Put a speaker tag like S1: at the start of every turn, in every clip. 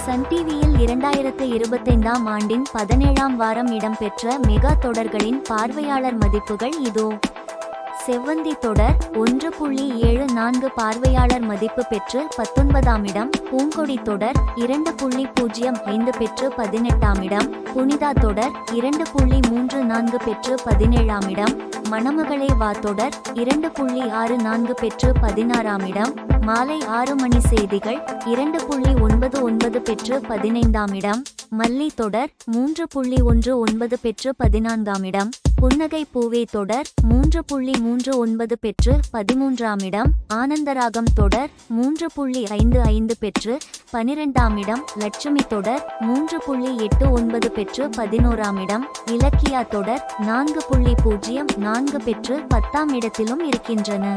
S1: Sun டிவியில் 2025ஆம் ஆண்டின் 17ஆம் வாரம் இடம்பெற்ற மெகா தொடர்களின் பார்வையாளர் மதிப்புகள் இதோ. செவ்வந்தி தொடர் 1.74 பார்வையாளர் மதிப்பு பெற்று 19ஆம் இடம். பூங்கொடி தொடர் 2.05 பெற்று 18ஆம் இடம். புனிதா தொடர் 2.34 பெற்று 17ஆம் இடம். மணமகளே வா தொடர் 2.64 பெற்று 16ஆம் இடம். மாலை 6 மணி செய்திகள் 2.99 பெற்று 15ஆம் இடம். மல்லி தொடர் 3.19 பெற்று 14ஆம் இடம். புன்னகை பூவே தொடர் 3.39 பெற்று 13ஆம் இடம். ஆனந்தராகம் தொடர் 3.55 பெற்று 12ஆம் இடம். லட்சுமி தொடர் 3.89 பெற்று 11ஆம் இடம். இலக்கியா தொடர் 4.04 பெற்று 10ஆம் இடத்திலும் இருக்கின்றன.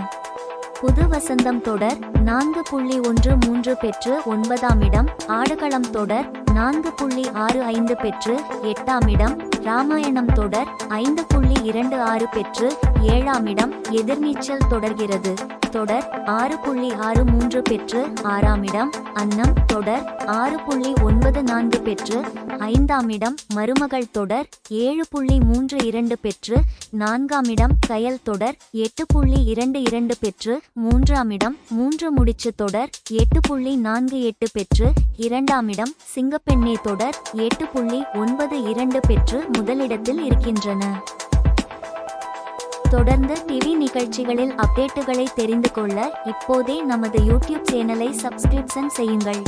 S1: புது வசந்தம் தொடர் 4.13 பெற்று 9ஆம் இடம். ஆடுகளம் தொடர் 4.65 பெற்று 8ஆம் இடம். ராமாயணம் தொடர் 5.26 பெற்று 7ஆம் இடம். எதிர்நீச்சல் தொடர்கிறது தொடர் 6.63 பெற்று 6ஆம் இடம். அன்னம் தொடர் 6.94 பெற்று 5ஆம் இடம். மருமகள் தொடர் 7.32 பெற்று 4ஆம் இடம். கயல் தொடர் 8.22 பெற்று 3ஆம் இடம். மூன்று முடிச்சு தொடர் 8.48 பெற்று 2ஆம் இடம். சிங்கப்பெண்ணே தொடர் 8.92 பெற்று முதலிடத்தில் இருக்கின்றன. தொடர்ந்து டிவி நிகழ்ச்சிகளில் அப்டேட்டுகளை தெரிந்து கொள்ள இப்போதே நமது யூடியூப் சேனலை சப்ஸ்கிரிப்ஷன் செய்யுங்கள்.